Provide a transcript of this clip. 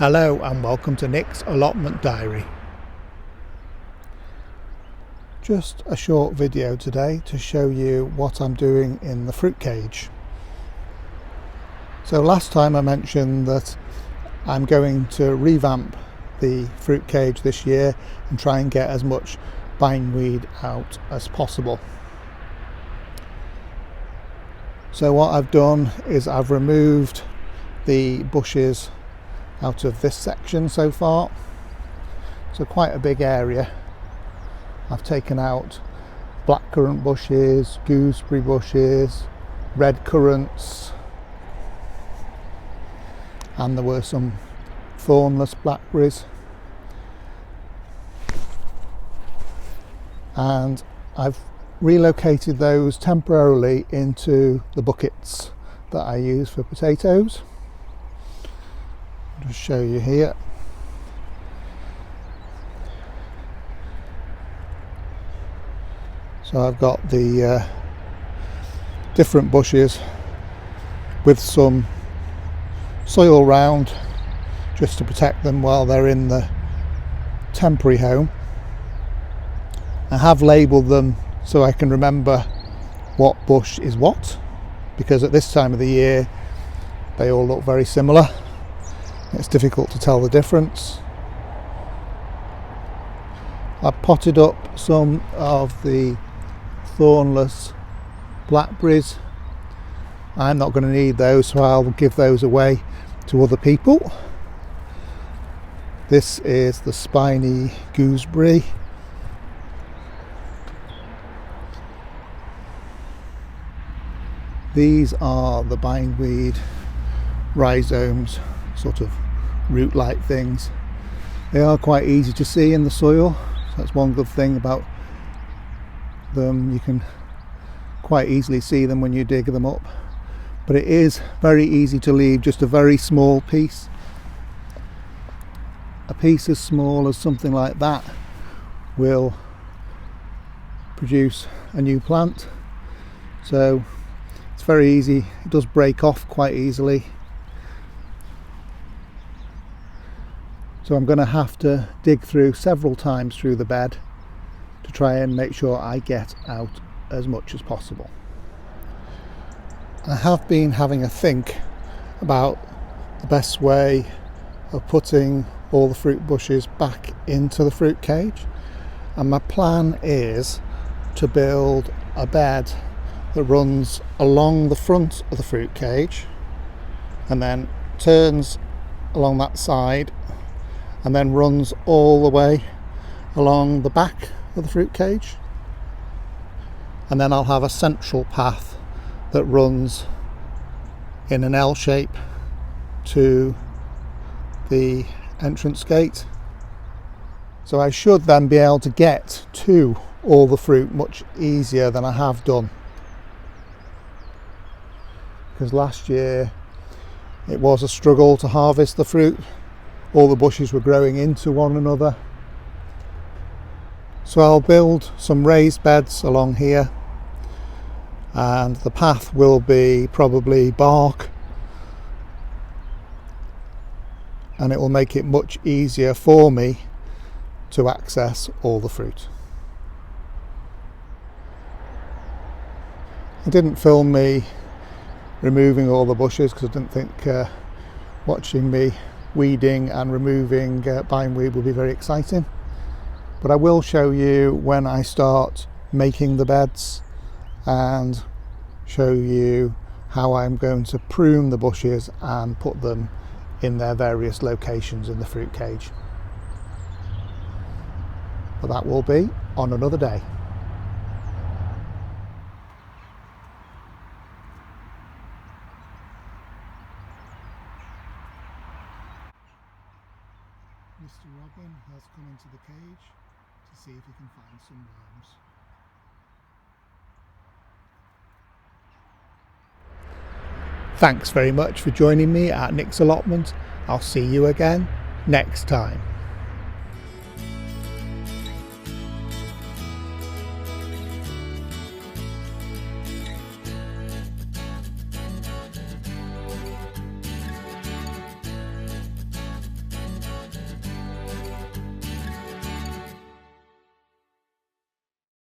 Hello and welcome to Nick's Allotment Diary. Just a short video today to show you what I'm doing in the fruit cage. So last time I mentioned that I'm going to revamp the fruit cage this year and try and get as much bindweed out as possible. So what I've done is I've removed the bushes out of this section so far, so quite a big area. I've taken out blackcurrant bushes, gooseberry bushes, red currants, and there were some thornless blackberries, and I've relocated those temporarily into the buckets that I use for potatoes. I'll just show you here. So I've got the different bushes with some soil round just to protect them while they're in the temporary home. I have labelled them so I can remember what bush is what, because at this time of the year they all look very similar. It's difficult to tell the difference. I've potted up some of the thornless blackberries. I'm not going to need those, so I'll give those away to other people. This is the spiny gooseberry. These are the bindweed rhizomes, sort of root-like things. They are quite easy to see in the soil, so that's one good thing about them. You can quite easily see them when you dig them up, but it is very easy to leave just a very small piece. A piece as small as something like that will produce a new plant, so it's very easy. It does break off quite easily, so I'm going to have to dig through several times through the bed to try and make sure I get out as much as possible. I have been having a think about the best way of putting all the fruit bushes back into the fruit cage, and my plan is to build a bed that runs along the front of the fruit cage and then turns along that side and then runs all the way along the back of the fruit cage, and then I'll have a central path that runs in an L shape to the entrance gate. So I should then be able to get to all the fruit much easier than I have done, because last year it was a struggle to harvest the fruit. All the bushes were growing into one another. So I'll build some raised beds along here, and the path will be probably bark, and it will make it much easier for me to access all the fruit. I didn't film me removing all the bushes because I didn't think watching me weeding and removing bindweed will be very exciting, but I will show you when I start making the beds and show you how I'm going to prune the bushes and put them in their various locations in the fruit cage. But that will be on another day. Mr. Robin has come into the cage to see if he can find some worms. Thanks very much for joining me at Nick's Allotment. I'll see you again next time.